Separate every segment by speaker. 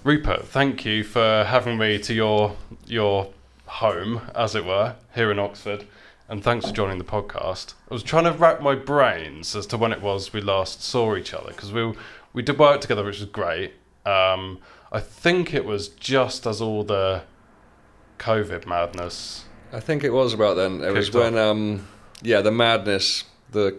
Speaker 1: Rupert, thank you for having me to your home, as it were, here in Oxford, and thanks for joining the podcast. I was trying to rack my brains as to when it was we last saw each other, because we did work together, which was great. I think it was just as all the COVID madness.
Speaker 2: I think it was about then. It was when, the madness, the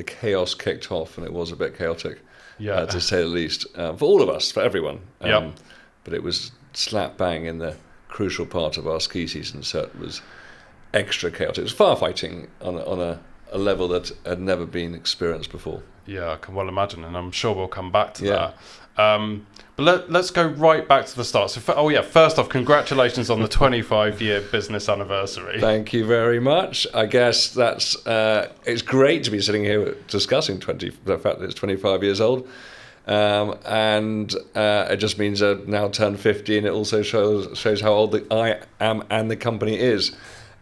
Speaker 2: chaos kicked off, and it was a bit chaotic, to say the least, for all of us, for everyone. But it was slap bang in the crucial part of our ski season, so it was extra chaotic. It was firefighting on a level that had never been experienced before.
Speaker 1: Yeah, I can well imagine, and I'm sure we'll come back to that. But let's go right back to the start. So, first off, congratulations on the 25-year business anniversary.
Speaker 2: Thank you very much. I guess that's it's great to be sitting here discussing the fact that it's 25 years old, and it just means I've now turned 50, and it also shows how old I am and the company is.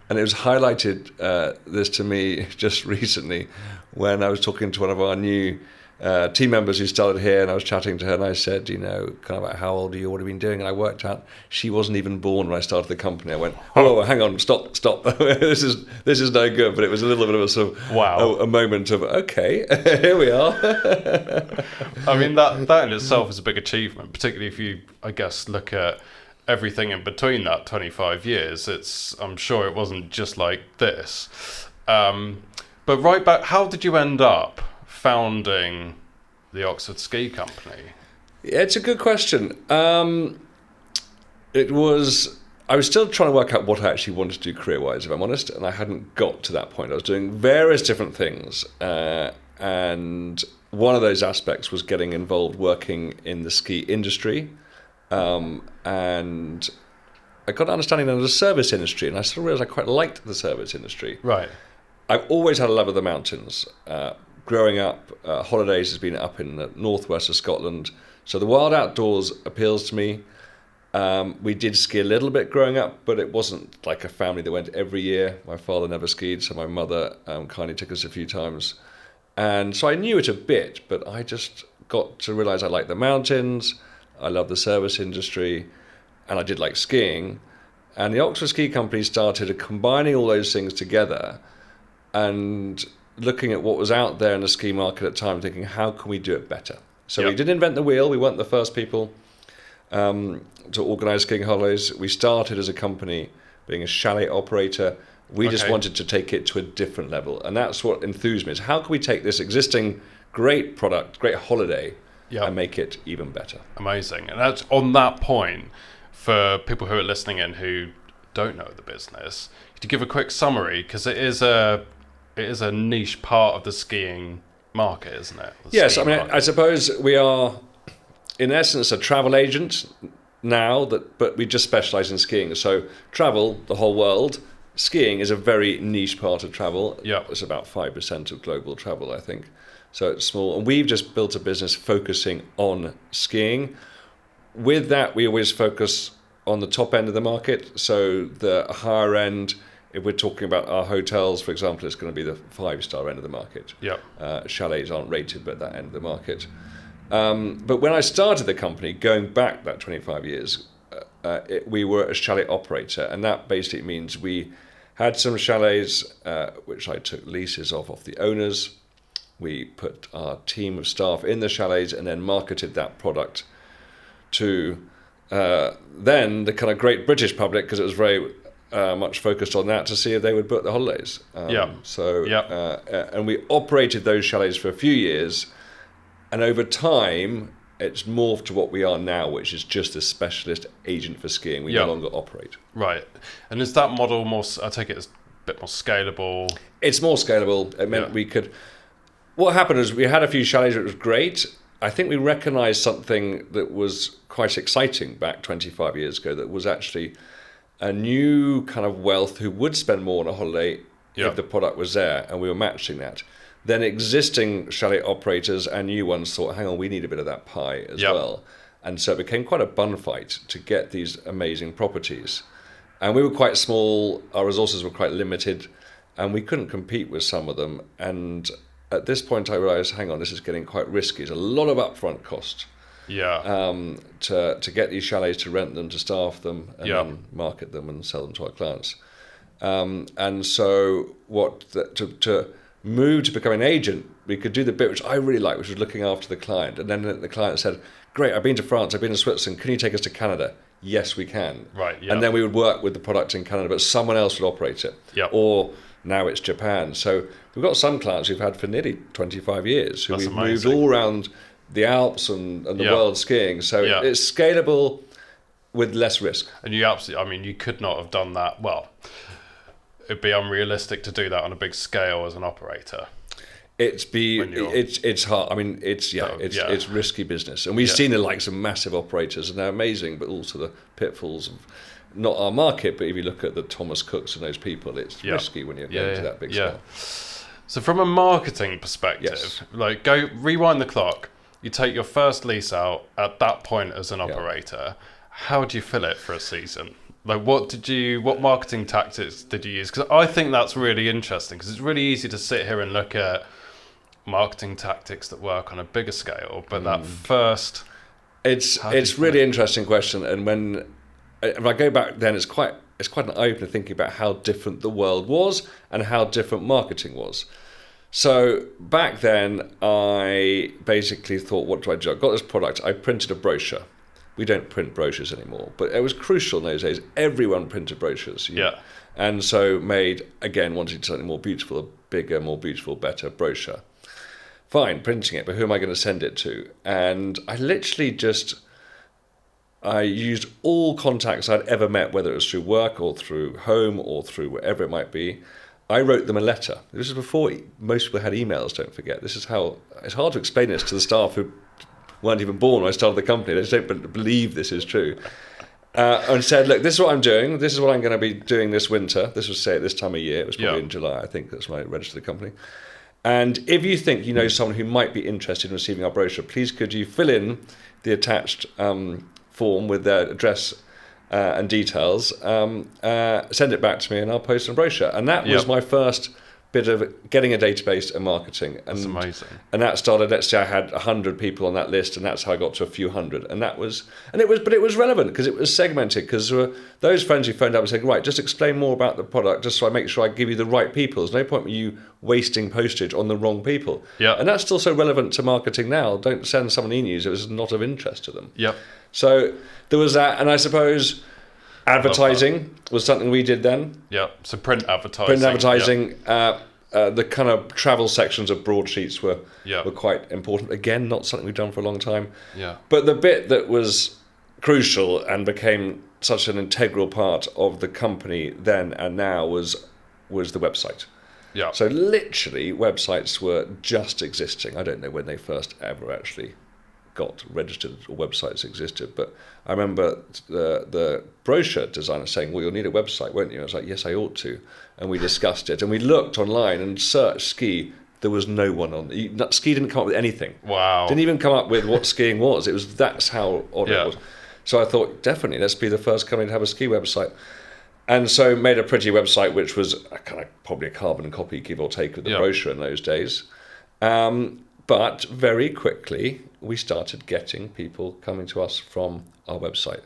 Speaker 2: And it was highlighted this to me just recently when I was talking to one of our new team members who started here, and I was chatting to her, and I said, kind of about how old are you, what have you been doing? And I worked out she wasn't even born when I started the company. I went, oh, hang on, stop. this is no good. But it was a little bit of a sort of a moment of, okay, here we are.
Speaker 1: I mean, that in itself is a big achievement, particularly if you, I guess, look at everything in between that 25 years. I'm sure it wasn't just like this. But right back, how did you end up founding the Oxford Ski Company?
Speaker 2: Yeah, it's a good question. I was still trying to work out what I actually wanted to do career-wise, if I'm honest, and I hadn't got to that point. I was doing various different things, and one of those aspects was getting involved working in the ski industry, and I got an understanding of the service industry, and I sort of realised I quite liked the service industry.
Speaker 1: Right.
Speaker 2: I've always had a love of the mountains. Growing up, holidays has been up in the northwest of Scotland, so the wild outdoors appeals to me. We did ski a little bit growing up, but it wasn't like a family that went every year. My father never skied, so my mother kindly took us a few times. And so I knew it a bit, but I just got to realise I liked the mountains, I love the service industry, and I did like skiing. And the Oxford Ski Company started combining all those things together and looking at what was out there in the ski market at the time, thinking, how can we do it better? So we didn't invent the wheel. We weren't the first people to organise skiing holidays. We started as a company being a chalet operator. We just wanted to take it to a different level. And that's what enthused me, is how can we take this existing great product, great holiday, and make it even better?
Speaker 1: Amazing. And that's on that point, for people who are listening in who don't know the business, to give a quick summary, because it is a niche part of the skiing market, isn't it?
Speaker 2: Yes, I mean, I suppose we are, in essence, a travel agent now, but we just specialise in skiing. So travel, the whole world. Skiing is a very niche part of travel.
Speaker 1: Yeah.
Speaker 2: It's about 5% of global travel, I think. So it's small. And we've just built a business focusing on skiing. With that, we always focus on the top end of the market. So the higher end, if we're talking about our hotels, for example, it's going to be the 5-star end of the market.
Speaker 1: Yeah.
Speaker 2: Chalets aren't rated, but that end of the market. But when I started the company, going back that 25 years, we were a chalet operator, and that basically means we had some chalets, which I took leases off the owners. We put our team of staff in the chalets and then marketed that product to then the kind of great British public, because it was very much focused on that, to see if they would book the holidays. And we operated those chalets for a few years, and over time it's morphed to what we are now, which is just a specialist agent for skiing. We no longer operate.
Speaker 1: Right. And is that model more, I take it, it's a bit more scalable?
Speaker 2: It's more scalable. It meant we could... What happened is we had a few chalets, it was great. I think we recognised something that was quite exciting back 25 years ago, that was actually a new kind of wealth who would spend more on a holiday if the product was there, and we were matching that. Then existing chalet operators and new ones thought, hang on, we need a bit of that pie as well. And so it became quite a bun fight to get these amazing properties. And we were quite small, our resources were quite limited, and we couldn't compete with some of them. And at this point I realised, hang on, this is getting quite risky. There's a lot of upfront cost. to get these chalets, to rent them, to staff them, and
Speaker 1: Yeah.
Speaker 2: then market them and sell them to our clients. And so to move to become an agent, we could do the bit which I really like, which was looking after the client. And then the client said, great, I've been to France, I've been to Switzerland, can you take us to Canada? Yes, we can.
Speaker 1: Right, yeah.
Speaker 2: And then we would work with the product in Canada, but someone else would operate it.
Speaker 1: Yeah.
Speaker 2: Or now it's Japan. So we've got some clients we've had for nearly 25 years who
Speaker 1: That's
Speaker 2: we've
Speaker 1: amazing.
Speaker 2: moved all around the Alps and the
Speaker 1: Yeah.
Speaker 2: world skiing. So
Speaker 1: Yeah.
Speaker 2: it's scalable with less risk.
Speaker 1: And you absolutely, I mean, you could not have done that. Well, it'd be unrealistic to do that on a big scale as an operator.
Speaker 2: It's hard. I mean, it's risky business, and we've seen the likes of massive operators, and they're amazing, but also the pitfalls of not our market. But if you look at the Thomas Cooks and those people, it's risky when you're going to that big scale.
Speaker 1: So from a marketing perspective, like go rewind the clock. You take your first lease out at that point as an operator. How do you fill it for a season? Like, what marketing tactics did you use? Because I think that's really interesting, because it's really easy to sit here and look at marketing tactics that work on a bigger scale, but that first...
Speaker 2: It's really interesting question, and if I go back then, it's quite an eye-opener thinking about how different the world was and how different marketing was. So back then, I basically thought, what do I do? I got this product, I printed a brochure. We don't print brochures anymore, but it was crucial in those days. Everyone printed brochures. And so wanted something more beautiful, a bigger, more beautiful, better brochure. Fine, printing it, but who am I going to send it to? And I literally I used all contacts I'd ever met, whether it was through work or through home or through whatever it might be. I wrote them a letter. This is before most people had emails, don't forget. This is how, it's hard to explain this to the staff who weren't even born when I started the company. They just don't believe this is true. And said, look, this is what I'm doing. This is what I'm going to be doing this winter. This was, say, at this time of year. It was probably in July, I think. That's when I registered the company. And if you think you know someone who might be interested in receiving our brochure, please could you fill in the attached form with their address and details, send it back to me, and I'll post a brochure. And that was my first bit of getting a database and marketing. And,
Speaker 1: that's amazing.
Speaker 2: And that started, let's say I had 100 people on that list, and that's how I got to a few hundred. And it was relevant because it was segmented, because there were those friends who phoned up and said, right, just explain more about the product, just so I make sure I give you the right people. There's no point in you wasting postage on the wrong people.
Speaker 1: Yeah.
Speaker 2: And that's still so relevant to marketing now. Don't send someone e-news if it's not of interest to them.
Speaker 1: Yep.
Speaker 2: So there was that, and I suppose advertising was something we did then.
Speaker 1: Yeah, so print advertising.
Speaker 2: The kind of travel sections of broadsheets were
Speaker 1: Yeah.
Speaker 2: were quite important. Again, not something we've done for a long time.
Speaker 1: Yeah.
Speaker 2: But the bit that was crucial and became such an integral part of the company then and now was the website.
Speaker 1: Yeah.
Speaker 2: So literally, websites were just existing. I don't know when they first ever actually got registered or websites existed, but I remember the brochure designer saying, well, you'll need a website, won't you? I was like, yes, I ought to. And we discussed it, and we looked online and searched ski. There was no one on. Ski didn't come up with anything.
Speaker 1: Wow.
Speaker 2: Didn't even come up with what skiing was. That's how odd
Speaker 1: Yeah.
Speaker 2: it was. So I thought, definitely, let's be the first company to have a ski website. And so made a pretty website, which was probably a carbon copy, give or take, of the
Speaker 1: Yeah.
Speaker 2: brochure in those days. But very quickly, we started getting people coming to us from our website.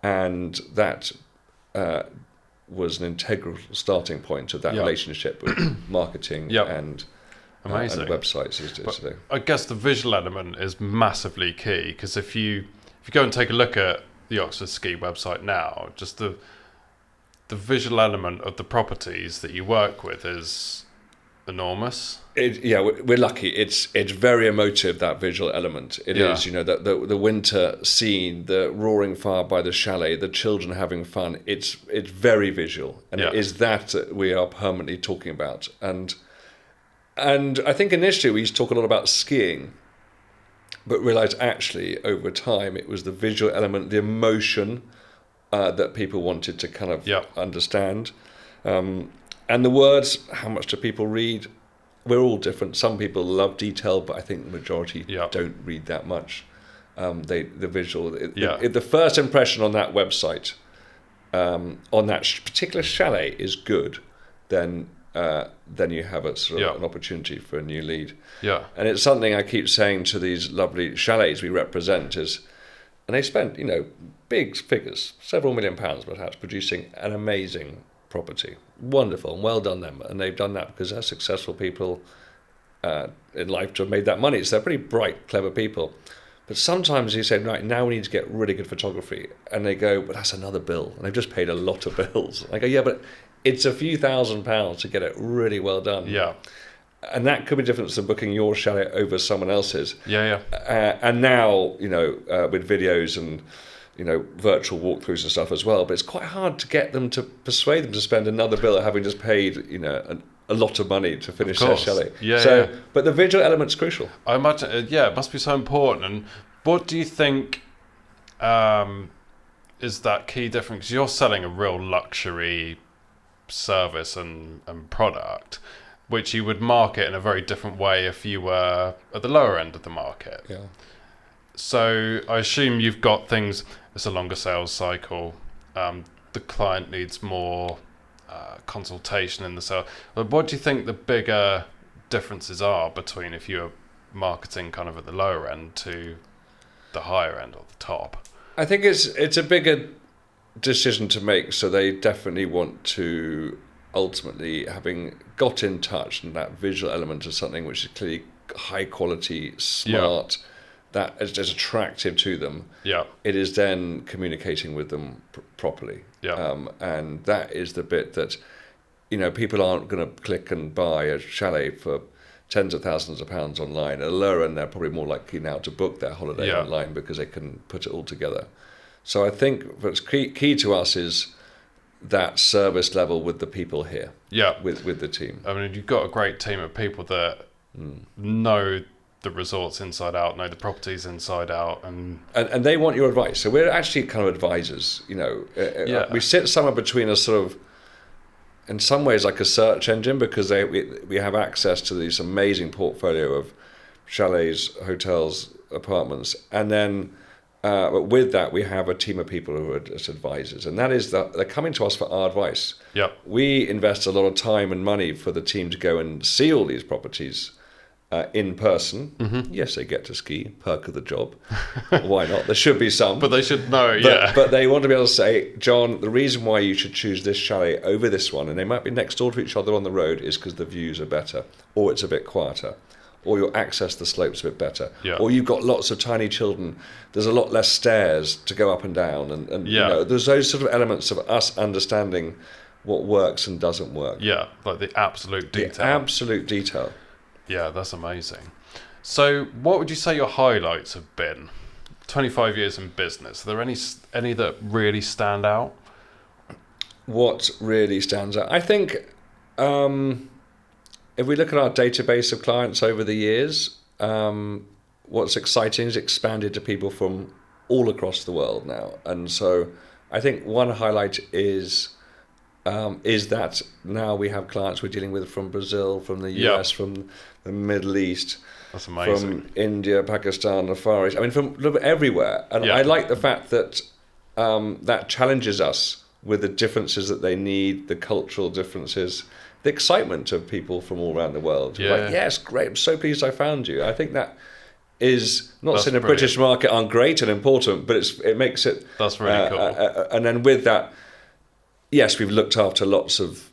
Speaker 2: And that was an integral starting point of that
Speaker 1: Yeah.
Speaker 2: relationship with marketing
Speaker 1: Yeah.
Speaker 2: and
Speaker 1: Amazing.
Speaker 2: websites. As
Speaker 1: But
Speaker 2: today.
Speaker 1: I guess the visual element is massively key, because if you go and take a look at the Oxford Ski website now, just the visual element of the properties that you work with is enormous.
Speaker 2: We're lucky. It's very emotive, that visual element. It
Speaker 1: Yeah.
Speaker 2: is, the winter scene, the roaring fire by the chalet, the children having fun. It's very visual, and
Speaker 1: Yeah.
Speaker 2: it is that we are permanently talking about. And I think initially we used to talk a lot about skiing, but realised actually over time it was the visual element, the emotion that people wanted to kind of
Speaker 1: Yeah.
Speaker 2: understand. And the words, how much do people read? We're all different. Some people love detail, but I think the majority
Speaker 1: Yeah.
Speaker 2: don't read that much. The visual,
Speaker 1: Yeah.
Speaker 2: if the first impression on that website, on that particular chalet is good, then then you have a sort of
Speaker 1: Yeah.
Speaker 2: an opportunity for a new lead.
Speaker 1: Yeah.
Speaker 2: And it's something I keep saying to these lovely chalets we represent is, and they spent, big figures, several £1 million perhaps, producing an amazing property. Wonderful, and well done them. And they've done that because they're successful people in life to have made that money. So they're pretty bright, clever people. But sometimes you say, right, now we need to get really good photography. And they go, but that's another bill. And they've just paid a lot of bills. I go, yeah, but it's a few £1,000s to get it really well done.
Speaker 1: Yeah.
Speaker 2: And that could be different than booking your chalet over someone else's.
Speaker 1: Yeah.
Speaker 2: And now, with videos and, virtual walkthroughs and stuff as well. But it's quite hard to get them to persuade them to spend another bill having just paid, a lot of money to finish their chalet.
Speaker 1: Yeah.
Speaker 2: But the visual element's crucial.
Speaker 1: I imagine, it must be so important. And what do you think is that key difference? 'Cause you're selling a real luxury service and product, which you would market in a very different way if you were at the lower end of the market.
Speaker 2: Yeah.
Speaker 1: So I assume you've got things, it's a longer sales cycle. The client needs more consultation in the sale. But what do you think the bigger differences are between if you're marketing kind of at the lower end to the higher end or the top?
Speaker 2: I think it's a bigger decision to make, so they definitely want to ultimately, having got in touch, and that visual element of something which is clearly high quality, smart, that is just attractive to them.
Speaker 1: Yeah.
Speaker 2: It is then communicating with them properly.
Speaker 1: Yeah.
Speaker 2: And that is the bit that, people aren't going to click and buy a chalet for tens of thousands of pounds online. At a lower end, they're probably more likely now to book their holiday online because they can put it all together. So I think what's key to us is that service level with the people here.
Speaker 1: Yeah.
Speaker 2: With the team.
Speaker 1: I mean, you've got a great team of people that know the resorts inside out, know the properties inside out, and
Speaker 2: they want your advice. So we're actually kind of advisors. We sit somewhere between a sort of, in some ways, like a search engine, because we have access to this amazing portfolio of chalets, hotels, apartments, and then with that we have a team of people who are as advisors, and that is that they're coming to us for our advice.
Speaker 1: Yeah.
Speaker 2: We invest a lot of time and money for the team to go and see all these properties in person. Mm-hmm. Yes, they get to ski, perk of the job. Why not? There should be some.
Speaker 1: But they should know,
Speaker 2: But they want to be able to say, John, the reason why you should choose this chalet over this one, and they might be next door to each other on the road, is because the views are better, or it's a bit quieter, or your access to the slopes a bit better, or you've got lots of tiny children, there's a lot less stairs to go up and down, and there's those sort of elements of us understanding what works and doesn't work.
Speaker 1: Yeah, like the absolute detail.
Speaker 2: The absolute detail.
Speaker 1: Yeah, that's amazing. So what would you say your highlights have been? 25 years in business. Are there any that really stand out?
Speaker 2: What really stands out? I think if we look at our database of clients over the years, what's exciting is expanded to people from all across the world now. And so I think one highlight is that now we have clients we're dealing with from Brazil, from the US, from the Middle East.
Speaker 1: That's amazing.
Speaker 2: From India, Pakistan, the Far East. I mean, from everywhere. And I like the fact that that challenges us with the differences that they need, the cultural differences, the excitement of people from all around the world. Like, yes, great, I'm so pleased I found you. I think that is not saying the British market aren't great and important, but it makes it...
Speaker 1: That's really cool.
Speaker 2: And then with that, yes, we've looked after lots of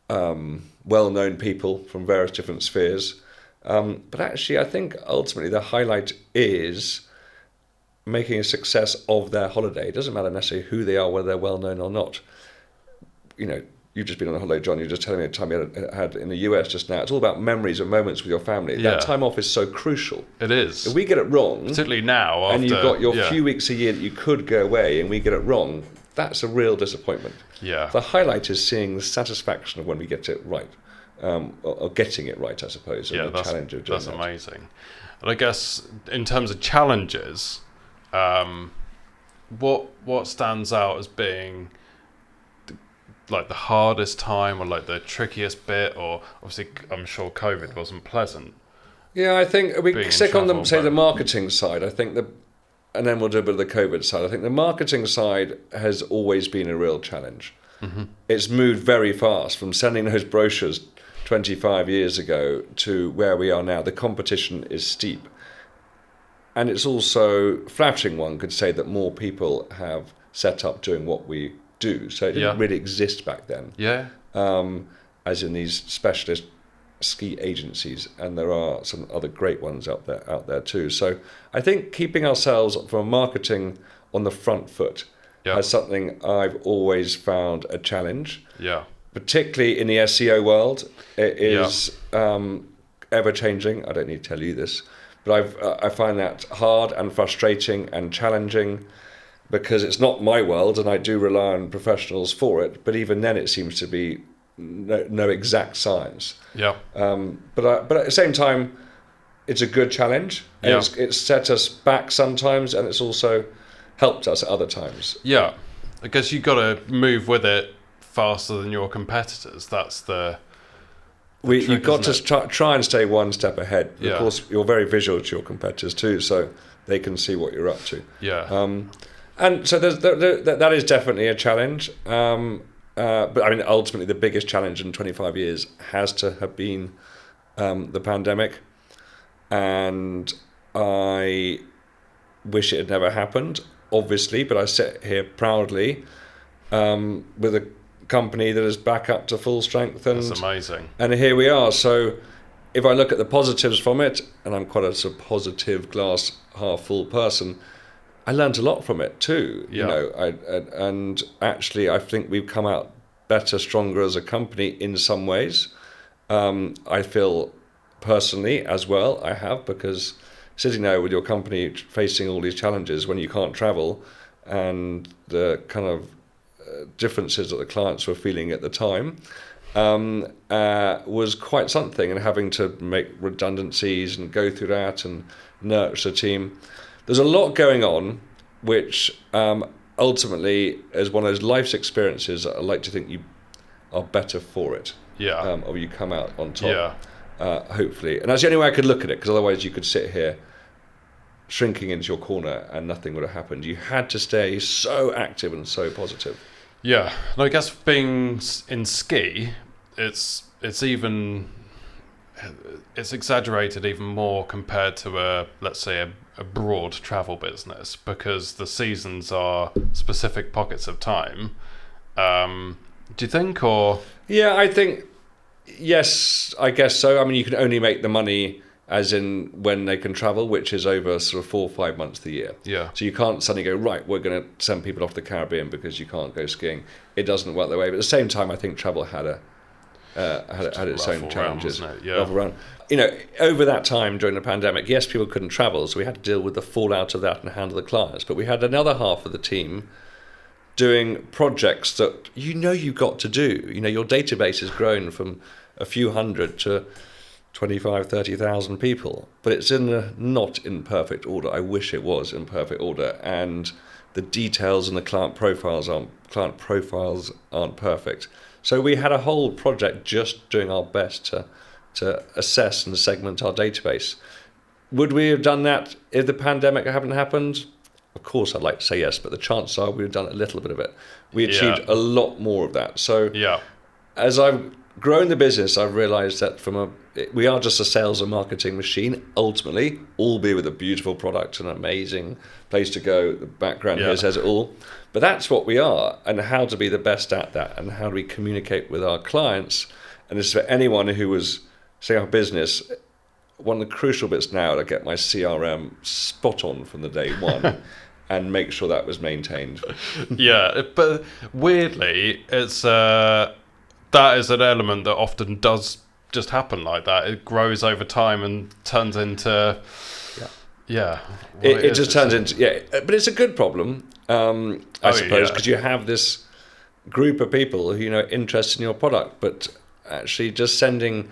Speaker 2: well-known people from various different spheres. But actually, I think ultimately the highlight is making a success of their holiday. It doesn't matter necessarily who they are, whether they're well-known or not. You've just been on a holiday, John. You're just telling me the time you had in the US just now. It's all about memories and moments with your family. That time off is so crucial.
Speaker 1: It is.
Speaker 2: If we get it wrong...
Speaker 1: Particularly now.
Speaker 2: And you've got your few weeks a year that you could go away and we get it wrong, that's a real disappointment.
Speaker 1: Yeah.
Speaker 2: The highlight is seeing the satisfaction of when we get it right. Or getting it right, I suppose.
Speaker 1: Yeah,
Speaker 2: the challenge of doing
Speaker 1: that's amazing. And I guess in terms of challenges, what stands out as being like the hardest time, or like the trickiest bit? Or obviously, I'm sure COVID wasn't pleasant.
Speaker 2: Yeah, I think we stick on the marketing side. I think and then we'll do a bit of the COVID side. I think the marketing side has always been a real challenge. Mm-hmm. It's moved very fast from sending those brochures 25 years ago to where we are now, the competition is steep. And it's also flattering, one could say, that more people have set up doing what we do. So it didn't really exist back then.
Speaker 1: Yeah.
Speaker 2: As in these specialist ski agencies, and there are some other great ones out there too. So I think keeping ourselves from marketing on the front foot is something I've always found a challenge.
Speaker 1: Yeah.
Speaker 2: Particularly in the SEO world, it is ever changing. I don't need to tell you this, but I find that hard and frustrating and challenging, because it's not my world and I do rely on professionals for it. But even then, it seems to be no exact science.
Speaker 1: Yeah.
Speaker 2: But at the same time, it's a good challenge.
Speaker 1: Yeah.
Speaker 2: It's set us back sometimes, and it's also helped us at other times.
Speaker 1: Yeah. I guess you've got to move with it faster than your competitors. That's the trick,
Speaker 2: you've got to try and stay one step ahead.
Speaker 1: Yeah.
Speaker 2: Of course, you're very visual to your competitors too, so they can see what you're up to.
Speaker 1: Yeah.
Speaker 2: And so that is definitely a challenge. But I mean, ultimately, the biggest challenge in 25 years has to have been the pandemic, and I wish it had never happened, obviously. But I sit here proudly with a company that is back up to full strength, and
Speaker 1: that's amazing. And
Speaker 2: here we are. So, if I look at the positives from it, and I'm quite a sort of positive, glass half full person, I learned a lot from it too.
Speaker 1: Yeah.
Speaker 2: You know, and actually, I think we've come out better, stronger as a company in some ways. I feel personally as well, I have, because sitting there with your company facing all these challenges when you can't travel, and the kind of differences that the clients were feeling at the time, was quite something, and having to make redundancies and go through that and nurture the team. There's a lot going on, which ultimately is one of those life's experiences that I like to think you are better for it.
Speaker 1: Yeah.
Speaker 2: Or you come out on top.
Speaker 1: Yeah.
Speaker 2: Hopefully. And that's the only way I could look at it, because otherwise you could sit here shrinking into your corner and nothing would have happened. You had to stay so active and so positive.
Speaker 1: Yeah. And I guess being in ski, it's exaggerated even more compared to let's say a broad travel business, because the seasons are specific pockets of time. Do you think, or?
Speaker 2: Yeah, I think, yes, I guess so. I mean, you can only make the money as in when they can travel, which is over sort of 4 or 5 months of the year.
Speaker 1: Yeah.
Speaker 2: So you can't suddenly go, right, we're going to send people off to the Caribbean because you can't go skiing. It doesn't work that way. But at the same time, I think travel had its own challenges.
Speaker 1: Yeah.
Speaker 2: You know, over that time during the pandemic, yes, people couldn't travel, so we had to deal with the fallout of that and handle the clients. But we had another half of the team doing projects that you've got to do. You know, your database has grown from a few hundred to 25, 30,000 people, but it's not in perfect order. I wish it was in perfect order, and the details and the client profiles aren't perfect. So we had a whole project just doing our best to assess and segment our database. Would we have done that if the pandemic hadn't happened? Of course, I'd like to say yes, but the chances are we've done a little bit of it. We achieved a lot more of that. So as I've grown the business, I've realised that we are just a sales and marketing machine, ultimately, albeit with a beautiful product and an amazing place to go. The background here says it all. But that's what we are, and how to be the best at that, and how do we communicate with our clients. And this is for anyone who was setting up a business. One of the crucial bits now to get my CRM spot on from the day one and make sure that was maintained.
Speaker 1: Yeah, but weirdly, it's that is an element that often does just happen like that. It grows over time and turns into
Speaker 2: it just turns into but it's a good problem, I suppose, because you have this group of people who are interested in your product, but actually just sending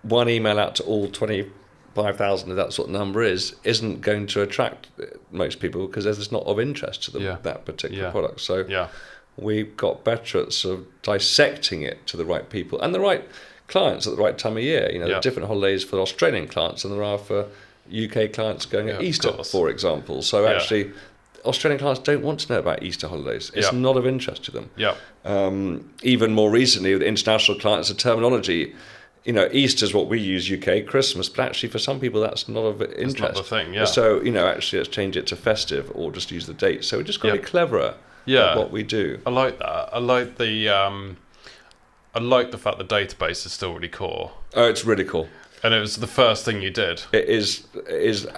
Speaker 2: one email out to all 25,000, if that's what the number is, isn't going to attract most people, because it's not of interest to them, that particular product. So we got better at sort of dissecting it to the right people and the right clients at the right time of year. There are different holidays for Australian clients than there are for UK clients going at Easter, for example. So actually, Australian clients don't want to know about Easter holidays. It's not of interest to them. Even more recently, with international clients, the terminology Easter's what we use UK, Christmas, but actually for some people that's not of interest.
Speaker 1: It's not the thing, yeah.
Speaker 2: So, actually let's change it to festive or just use the date. So we just got to be cleverer at what we do.
Speaker 1: I like that. I like the fact the database is still really core.
Speaker 2: Oh, it's really cool.
Speaker 1: And it was the first thing you did.
Speaker 2: It is.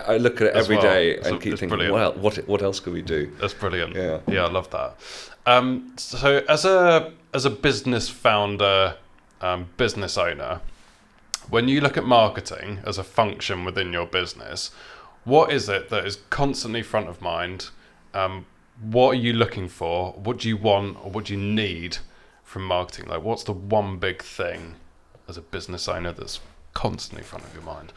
Speaker 2: I look at it every day and keep thinking,
Speaker 1: brilliant.
Speaker 2: well, what else could we do?
Speaker 1: That's brilliant.
Speaker 2: Yeah,
Speaker 1: I love that. So as a business founder, business owner, when you look at marketing as a function within your business, what is it that is constantly front of mind? What are you looking for? What do you want, or what do you need from marketing? Like, what's the one big thing as a business owner that's constantly front of your mind?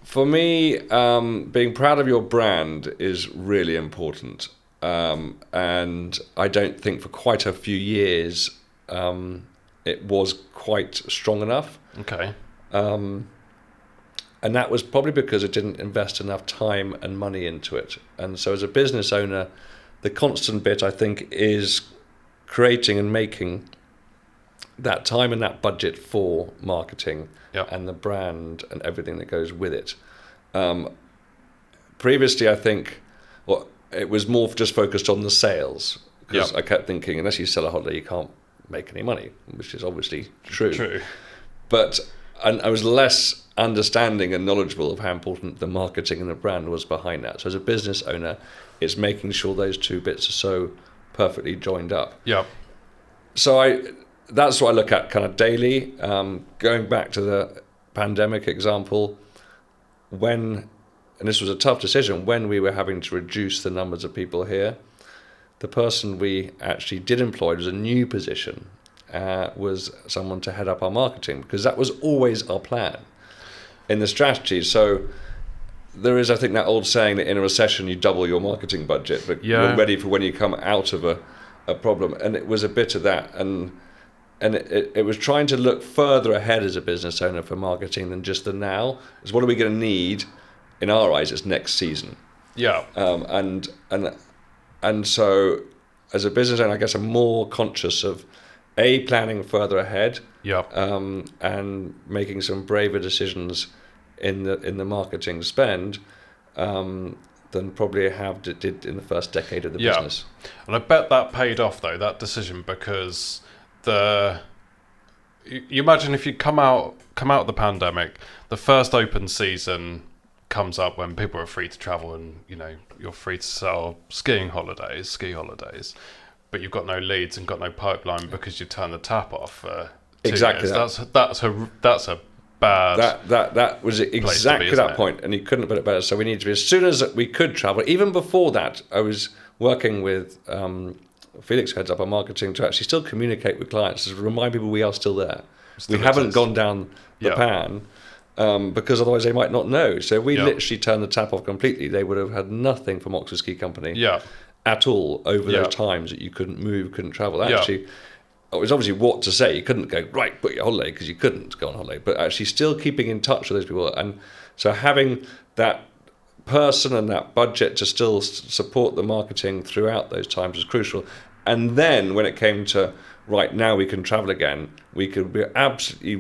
Speaker 2: For me, being proud of your brand is really important. And I don't think for quite a few years it was quite strong enough.
Speaker 1: Okay.
Speaker 2: And that was probably because it didn't invest enough time and money into it. And so as a business owner, the constant bit, I think, is creating and making that time and that budget for marketing and the brand and everything that goes with it. Previously, I think it was more just focused on the sales, because I kept thinking, unless you sell a holiday, you can't make any money, which is obviously true. But I was less understanding and knowledgeable of how important the marketing and the brand was behind that. So as a business owner, it's making sure those two bits are so perfectly joined up.
Speaker 1: Yeah.
Speaker 2: So that's what I look at kind of daily. Going back to the pandemic example, and this was a tough decision, when we were having to reduce the numbers of people here, the person we actually did employ was a new position, was someone to head up our marketing, because that was always our plan in the strategy. So there is, I think, that old saying that in a recession you double your marketing budget, but you're ready for when you come out of a problem. And it was a bit of that. And it was trying to look further ahead as a business owner for marketing than just the now. Is what are we going to need? In our eyes, it's next season.
Speaker 1: Yeah.
Speaker 2: And so as a business owner, I guess I'm more conscious of planning further ahead.
Speaker 1: Yeah.
Speaker 2: And making some braver decisions in the marketing spend than probably did in the first decade of the business.
Speaker 1: And I bet that paid off though, that decision, because you imagine if you come out of the pandemic, the first open season comes up when people are free to travel and you're free to sell ski holidays, but you've got no leads and got no pipeline because you turned the tap off for 2
Speaker 2: exactly
Speaker 1: years. That's a bad
Speaker 2: that was exactly that point, and you couldn't have put it better. So we need to be, as soon as we could travel. Even before that, I was working with Felix, who heads up our marketing, to actually still communicate with clients, to remind people we are still there. We haven't gone down the pan, because otherwise they might not know. So we literally turned the tap off completely. They would have had nothing from Oxford Ski Company at all over those times that you couldn't move, couldn't travel. Actually, it was obviously what to say. You couldn't go, right, book your holiday, because you couldn't go on holiday. But actually still keeping in touch with those people. And so having that person and that budget to still support the marketing throughout those times was crucial. And then when it came to, right, now we can travel again, we could be absolutely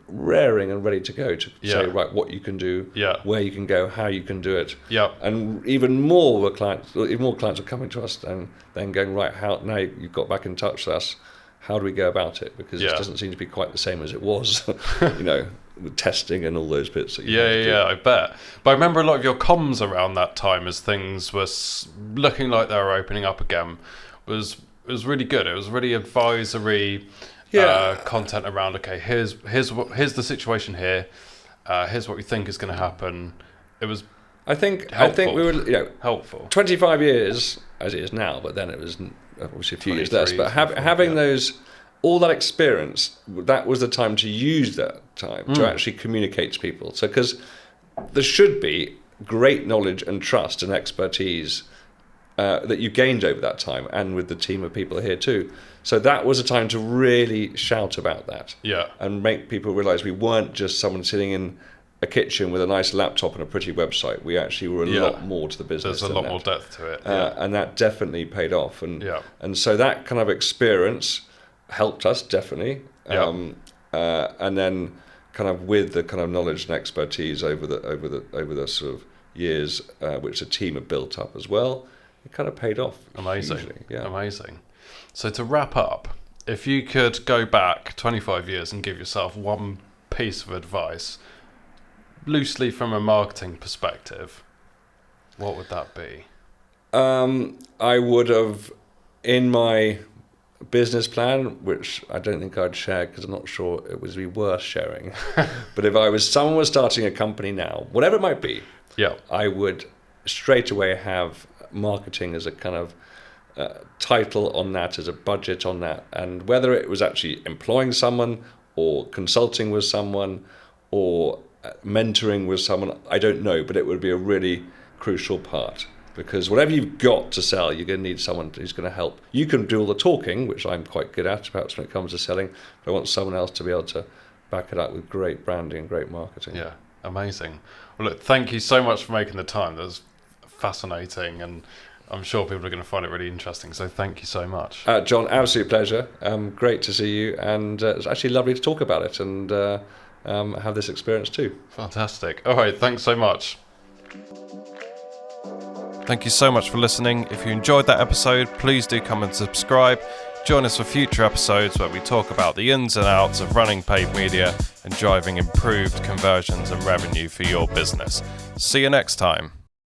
Speaker 2: raring and ready to go to say, right, what you can do, where you can go, how you can do it. And even more clients are coming to us and then going, right, how now you've got back in touch with us, how do we go about it? Because it doesn't seem to be quite the same as it was, with testing and all those bits.
Speaker 1: I bet. But I remember a lot of your comms around that time, as things were looking like they were opening up again, was really good. It was really advisory content around, okay, here's the situation here, here's what we think is going to happen. It was
Speaker 2: I think we were
Speaker 1: helpful.
Speaker 2: 25 years as it is now, but then it was obviously a few years less. But having all that experience, that was the time to use that time to actually communicate to people. So because there should be great knowledge and trust and expertise that you gained over that time, and with the team of people here too. So that was a time to really shout about that, and make people realise we weren't just someone sitting in a kitchen with a nice laptop and a pretty website. We actually were a lot more to the business.
Speaker 1: There's a lot more depth to it,
Speaker 2: and that definitely paid off. And so that kind of experience helped us definitely. And then kind of with the kind of knowledge and expertise over the sort of years, which the team have built up as well, it kind of paid off.
Speaker 1: Amazing.
Speaker 2: Hugely. Yeah.
Speaker 1: Amazing. So to wrap up, if you could go back 25 years and give yourself one piece of advice, loosely from a marketing perspective, what would that be?
Speaker 2: I would have, in my business plan, which I don't think I'd share because I'm not sure it would be worth sharing, but if someone was starting a company now, whatever it might be,
Speaker 1: Yeah.
Speaker 2: I would straight away have marketing as a kind of title on that, as a budget on that, and whether it was actually employing someone or consulting with someone or mentoring with someone, I don't know, but it would be a really crucial part. Because whatever you've got to sell, you're going to need someone who's going to help. You can do all the talking, which I'm quite good at, perhaps when it comes to selling, but I want someone else to be able to back it up with great branding and great marketing.
Speaker 1: Yeah, amazing. Well, look, thank you so much for making the time. That was fascinating, and I'm sure people are going to find it really interesting. So thank you so much.
Speaker 2: John, absolute pleasure. Great to see you, and it's actually lovely to talk about it and have this experience too.
Speaker 1: Fantastic. All right, thanks so much. Thank you so much for listening. If you enjoyed that episode, please do come and subscribe. Join us for future episodes where we talk about the ins and outs of running paid media and driving improved conversions and revenue for your business. See you next time.